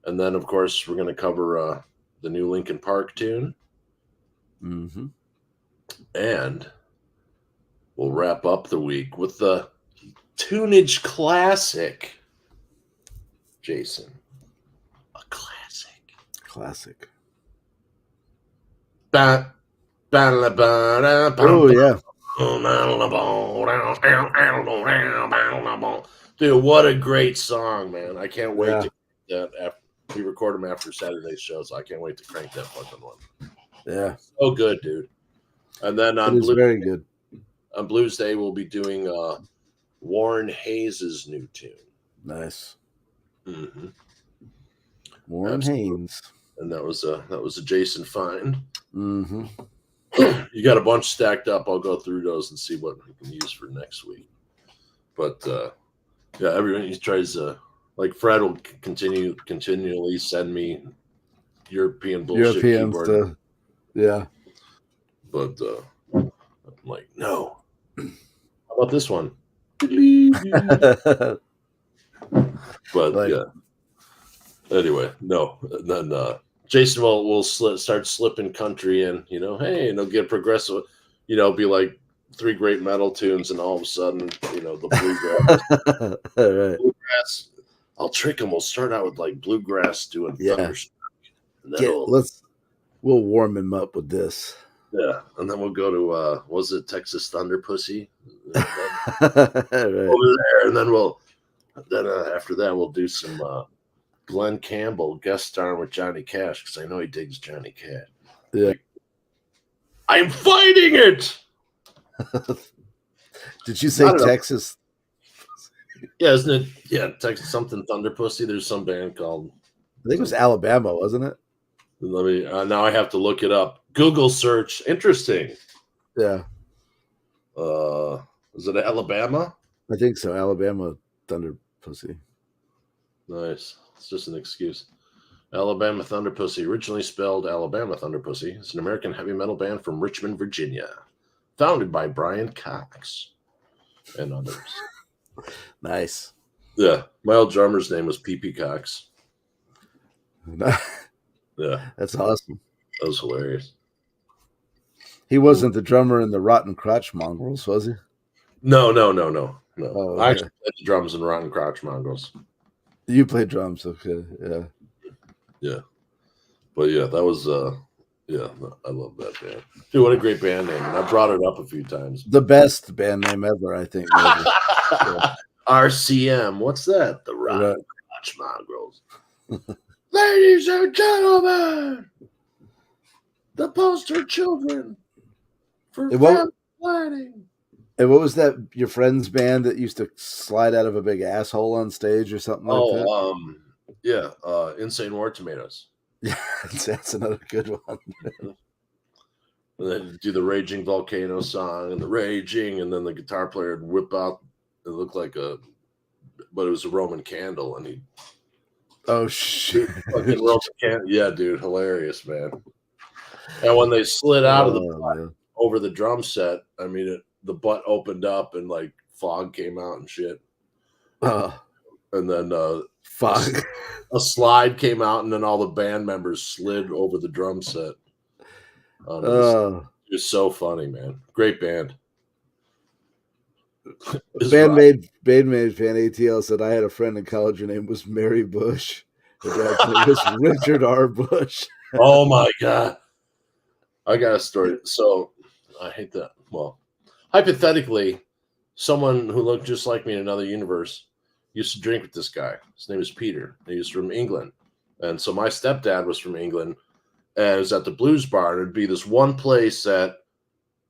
And then, of course, we're going to cover the new Linkin Park tune. Mm-hmm. And we'll wrap up the week with the Tunage classic. Jason. A classic. Classic. Oh, yeah. Dude, what a great song, man. I can't wait Yeah. to that after we record them after Saturday's show, so I can't wait to crank that fucking one. Yeah. So good, dude. And then on It is very good. On Blues Day, we'll be doing Warren Hayes' new tune. Nice. Mm-hmm. Warren Haynes. And that was a Jason find. Mm-hmm. You got a bunch stacked up. I'll go through those and see what we can use for next week. But yeah, everyone he tries to like Fred will continually send me European bullshit keyboard. Stuff. Yeah. But I'm like, no. How about this one? But like, yeah. Anyway, no. And then Jason will start slipping country in, hey, and he'll get progressive, be like 3 great metal tunes, and all of a sudden, the bluegrass. Right. Bluegrass, I'll trick him. We'll start out with like bluegrass doing Thunderstruck. And then we'll warm him up with this. Yeah, and then we'll go to was it Texas Thunder Pussy? Right. Over there, and then after that we'll do some Glenn Campbell guest starring with Johnny Cash, because I know he digs Johnny Cash. Yeah. Like, I'm fighting it. Did you say Texas? Yeah, isn't it? Yeah, Texas something Thunder Pussy. There's some band called. I think it was Alabama, wasn't it? Let me. Now I have to look it up. Google search. Interesting. Yeah. Is it Alabama? I think so. Alabama Thunder Pussy. Nice. It's just an excuse. Alabama Thunder Pussy, originally spelled Alabama Thunder Pussy, is an American heavy metal band from Richmond, Virginia, founded by Brian Cox and others. Nice. Yeah, my old drummer's name was P.P. Cox. Yeah, that's awesome. That was hilarious. He wasn't the drummer in the Rotten Crotch Mongrels, was he? No. Oh, okay. I actually played the drums in Rotten Crotch Mongrels. You played drums, okay? Yeah. But yeah, that was yeah, I love that band. Dude, what a great band name. And I brought it up a few times. The best band name ever, I think. Yeah. RCM. What's that? The Rotten Crotch Mongrels. Ladies and gentlemen, the poster children for family planning. And what was that? Your friend's band that used to slide out of a big asshole on stage or something like that? Yeah, Insane War Tomatoes. Yeah, that's another good one. And then do the Raging Volcano song and the Raging, and then the guitar player would whip out. It looked like but it was a Roman candle, and he. Oh shit! Fucking Roman candle, yeah, dude, hilarious, man. And when they slid out of the butt over the drum set, I mean, the butt opened up and like fog came out and shit. And then fog. A slide came out, and then all the band members slid over the drum set. It was so funny, man. Great band. Bandmate fan ATL said, I had a friend in college. Her name was Mary Bush. Her dad's name was Richard R. Bush. Oh my God. I got a story. So I hate that. Well, hypothetically, someone who looked just like me in another universe used to drink with this guy. His name is Peter. He was from England. And so my stepdad was from England, and it was at the blues bar. And it'd be this one place that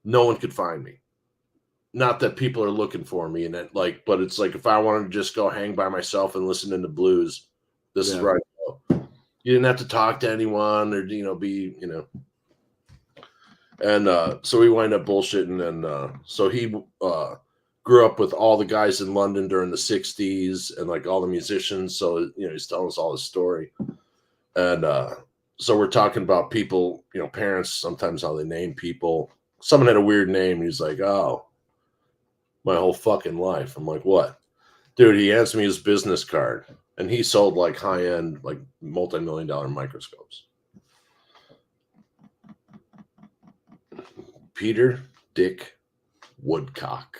no one could find me. Not that people are looking for me, and that but it's like if I wanted to just go hang by myself and listen to blues, this is where I go. You didn't have to talk to anyone or be. And so we wind up bullshitting, and so he grew up with all the guys in London during the 60s and like all the musicians. So he's telling us all his story, and so we're talking about people, parents, sometimes how they name people. Someone had a weird name. He's like, oh, my whole fucking life. I'm like, what? Dude, he hands me his business card, and he sold like high-end, like multi-million-dollar microscopes. Peter Dick Woodcock.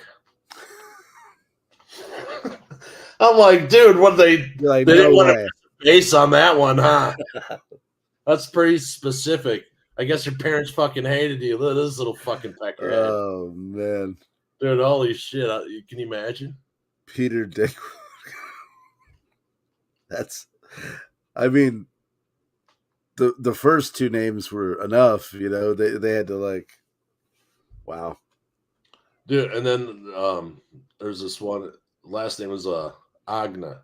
I'm like, dude, what they didn't want to base on that one, huh? That's pretty specific. I guess your parents fucking hated you. Look at this little fucking pecker. Oh, man. Dude, holy shit. Can you imagine? Peter Dick. I mean, the first two names were enough, they had to like, wow. Dude, and then there's this one, last name was Agna.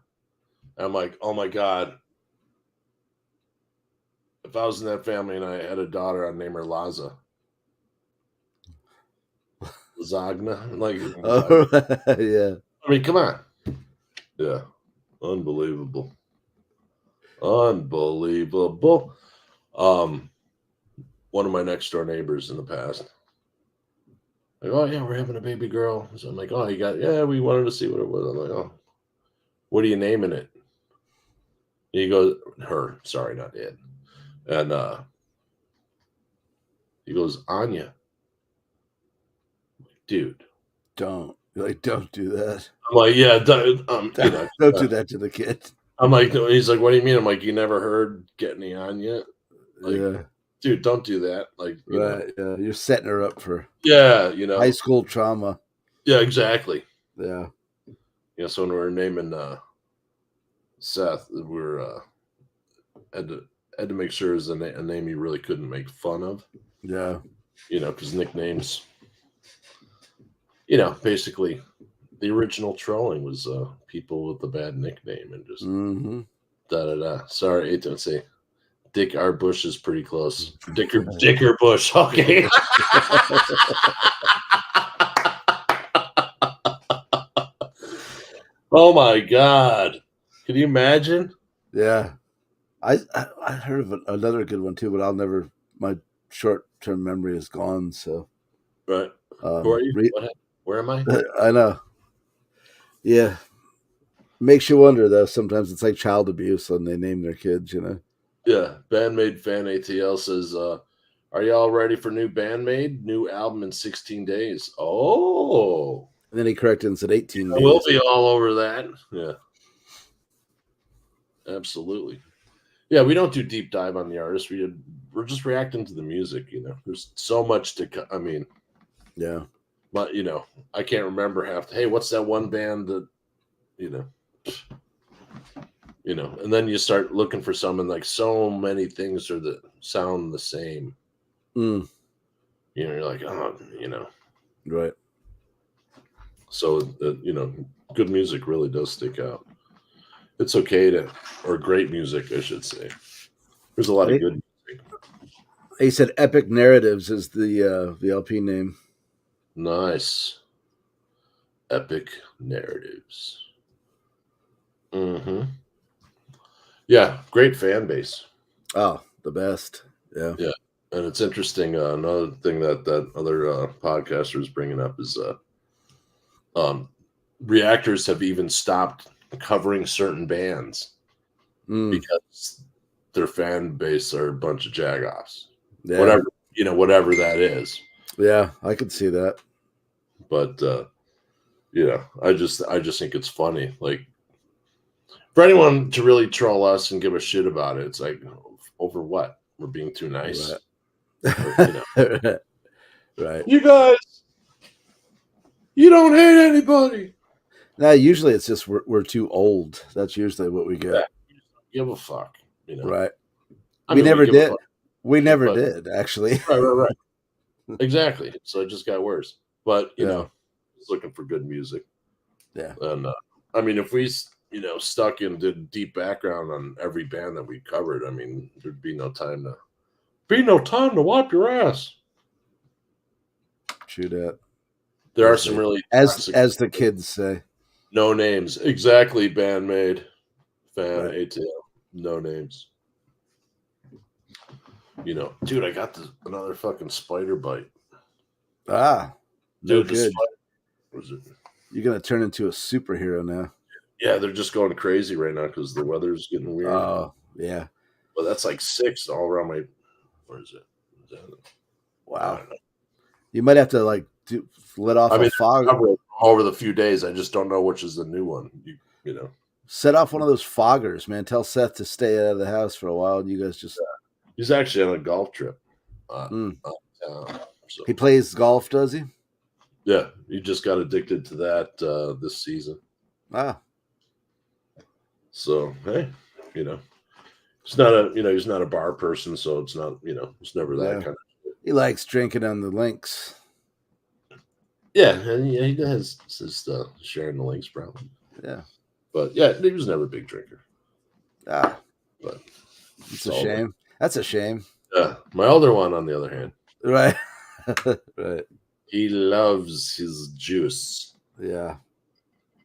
And I'm like, oh my God. If I was in that family and I had a daughter, I'd name her Laza. Zagna. Like, yeah. I mean, come on. Yeah. Unbelievable. Unbelievable. One of my next door neighbors in the past. Like, oh yeah, we're having a baby girl. So I'm like, oh, we wanted to see what it was. I'm like, oh, what are you naming it? And he goes, her, sorry, not it. And he goes, Anya. Dude. Don't do that. I'm like, yeah, don't do that to the kid. I'm like, he's like, what do you mean? I'm like, you never heard Get Me On yet? Like, yeah. Dude, don't do that. Like, right. Yeah, you're setting her up for high school trauma. Yeah, exactly. Yeah. Yeah, so when we were naming Seth, we were had to make sure it's a name you really couldn't make fun of. Yeah. Because nicknames, basically the original trolling was people with a bad nickname and just da-da-da. Sorry, don't say Dick R. Bush is pretty close. Dicker Bush. Okay. Oh my God. Can you imagine? Yeah. I heard of another good one too, but my short-term memory is gone. So, right. Who are you? Where am I? I know. Yeah. Makes you wonder though. Sometimes it's like child abuse when they name their kids, Yeah. Bandmade fan ATL says, are y'all ready for new Bandmade? New album in 16 days. Oh. And then he corrected and said 18 days. We'll be all over that. Yeah. Absolutely. Yeah, we don't do deep dive on the artist. We're just reacting to the music, There's so much I mean. Yeah. But, I can't remember hey, what's that one band that, and then you start looking for someone like so many things sound the same. You're like, oh, Right. So, good music really does stick out. It's okay or great music, I should say. There's a lot of good music. He said Epic Narratives is the LP name. Nice. Epic Narratives. Mm-hmm. Yeah, great fan base. Oh, the best. Yeah. Yeah. And it's interesting. Another thing that other podcaster is bringing up is reactors have even stopped covering certain bands because their fan base are a bunch of jagoffs. Yeah. Whatever that is. Yeah, I could see that. But I just think it's funny. Like, for anyone to really troll us and give a shit about it, it's like, over what? We're being too nice. Right. Right. You guys, you don't hate anybody. Now, usually it's just we're too old. That's usually what we get. Yeah, give a fuck. You know, Right. I We mean, never give a did. fuck, We never but did, actually. right. Exactly. So it just got worse. But you Yeah. know, just looking for good music, Yeah. and I mean, if we stuck and did deep background on every band that we covered, I mean, there'd be no time to wipe your ass. True that. There are As some they, really as toxic, as the kids say. no names. Exactly, bandmade fan Right. ATL, no names. You know, dude, I got another fucking spider bite. Ah, no Dude, the good. spider was it? You're gonna turn into a superhero now. Yeah, they're just going crazy right now because the weather's getting weird. Oh, yeah. But that's like 6 all around my. Where is it? I Wow. don't know. You might have to let off I mean, a fog. over the few days, I just don't know which is the new one. You know, Set off one of those foggers, man. Tell Seth to stay out of the house for a while. And you guys just. he's actually on a golf trip. Mm. So He plays golf, does he? yeah, he just got addicted to that this season. Ah, So hey, you know, he's not a bar person, so it's not it's never that Yeah. kind of. he likes drinking on the links. Yeah, and yeah, he has his sharing the links probably. Yeah. But yeah, he was never a big drinker. Ah, But it's a shame. That's a shame. Yeah, my older one, on the other hand, Right. Right. he loves his juice. Yeah.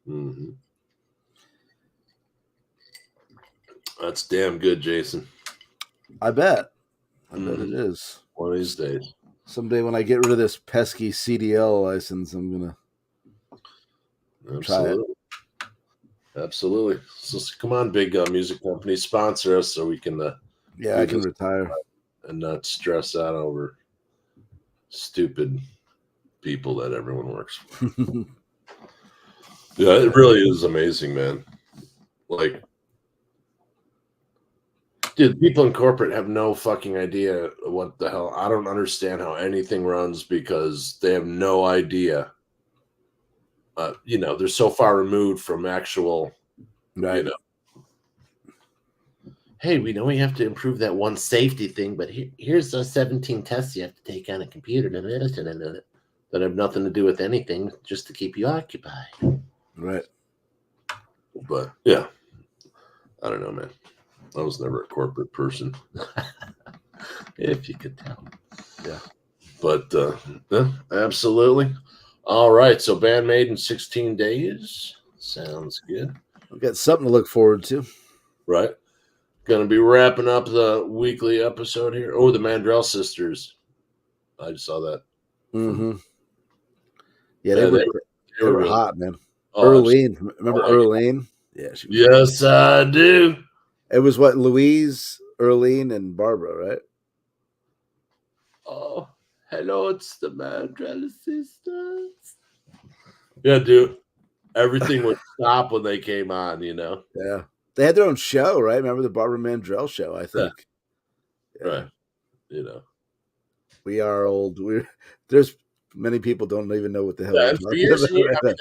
Mm-hmm. That's damn good, Jason. I bet it is. One of these days. Someday when I get rid of this pesky CDL license, I'm gonna try it. Absolutely. So come on, big music companies, sponsor us so we can. Yeah, I can retire and not stress out over stupid people that everyone works for. Yeah, it really is amazing, man. Like, dude, people in corporate have no fucking idea what the hell. I don't understand how anything runs because they have no idea. They're so far removed from actual, right. Hey, we know we have to improve that one safety thing, but here's the 17 tests you have to take on a computer that have nothing to do with anything, just to keep you occupied. Right. But yeah, I don't know, man. I was never a corporate person, if you could tell. Yeah. But yeah, absolutely. All right, so band made in 16 days. Sounds good. We've got something to look forward to. Right. Going to be wrapping up the weekly episode here. Oh, the Mandrell sisters. I just saw that. Mm-hmm. Yeah, they were really hot, man. Oh, Earlene. Remember Earlene? Yeah. She was yes, I do. It was what? Louise, Earlene, and Barbara, right? Oh, hello, it's the Mandrell sisters. Yeah, dude. Everything would stop when they came on, Yeah. They had their own show, right? Remember the Barbara Mandrell show, I think. Yeah. Right. We are old. There's many people don't even know what the hell. Yeah, and for years and years, I mean,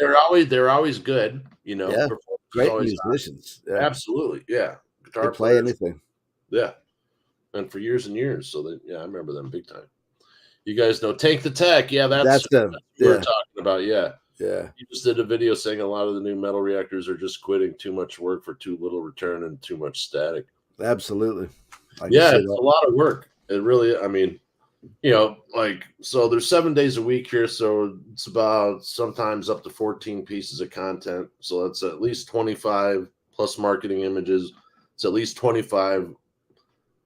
they're always good, Yeah. Great musicians. Yeah. Absolutely. Yeah. Guitar they play anything. Yeah. And for years and years. So I remember them big time. You guys know Take the Tech. Yeah, that's them. What we're talking about. Yeah. Yeah. You just did a video saying a lot of the new metal reactors are just quitting. Too much work for too little return and too much static. Absolutely. It's a lot of work. It really, I mean, so there's 7 days a week here. So it's about sometimes up to 14 pieces of content. So that's at least 25 plus marketing images. It's at least 25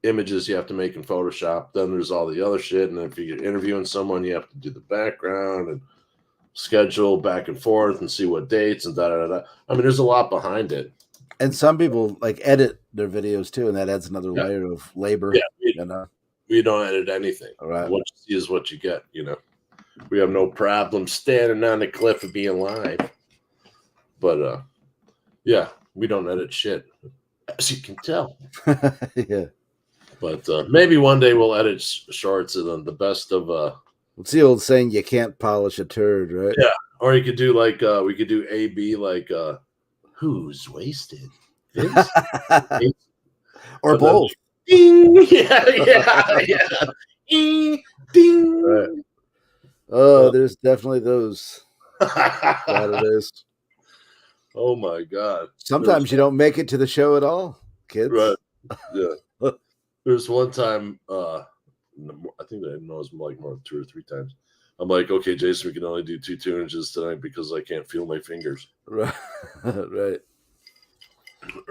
images you have to make in Photoshop. Then there's all the other shit. And if you're interviewing someone, you have to do the background and schedule back and forth and see what dates and da. I mean, there's a lot behind it. And some people edit their videos too, and that adds another layer of labor. Yeah, we don't edit anything. All right. What you see is what you get. We have no problem standing on the cliff and being live. But yeah, we don't edit shit, as you can tell. Yeah. But maybe one day we'll edit shorts and the best of. It's the old saying, you can't polish a turd, right? Yeah. Or you could do we could do AB who's wasted? or And then, both. ding! Yeah. Ding, ding. Right. Oh, there's definitely those Saturdays. Oh my God! Sometimes you don't make it to the show at all, kids. Right. Yeah. There's one time, I think I know it's like more than 2 or 3 times. I'm like, okay, Jason, we can only do 2 2-inches tonight because I can't feel my fingers. Right. Right.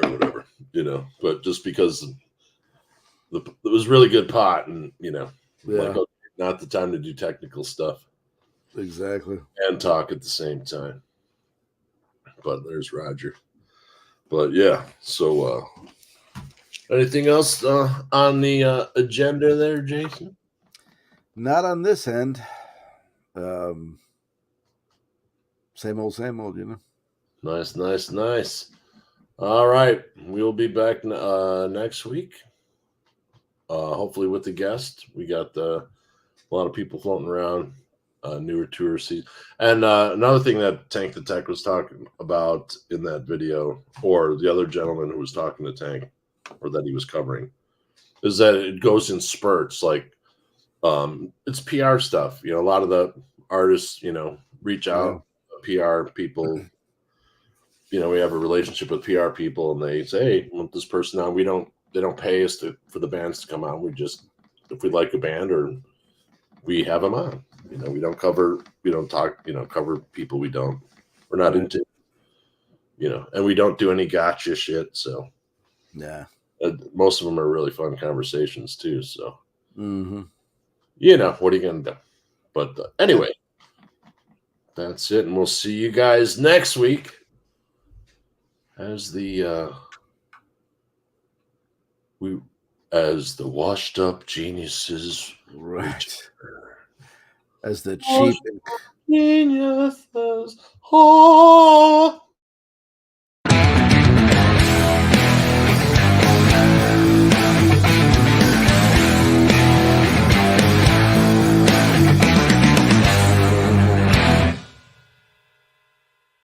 Or whatever, but just because it was really good pot, and Yeah. like, okay, not the time to do technical stuff Exactly. and talk at the same time. But there's Roger. But yeah, so anything else on the agenda there, Jason? Not on this end. Same old, Nice. All right, we'll be back next week. Hopefully with the guest. We got a lot of people floating around, newer tour season. And another thing that Tank the Tech was talking about in that video, or the other gentleman who was talking to Tank, or that he was covering, is that it goes in spurts. Like, it's PR stuff. A lot of the artists, reach out, PR people. We have a relationship with PR people, and they say, "Hey, I want this person on." They don't pay us for the bands to come on. We just, if we like a band, or we have them on. We don't cover. We don't talk. Cover people we're not into. And we don't do any gotcha shit. So yeah. Most of them are really fun conversations too. So Mm-hmm. What are you gonna do? But anyway, that's it, and we'll see you guys next week. As the washed up geniuses, right? As the cheap geniuses, oh.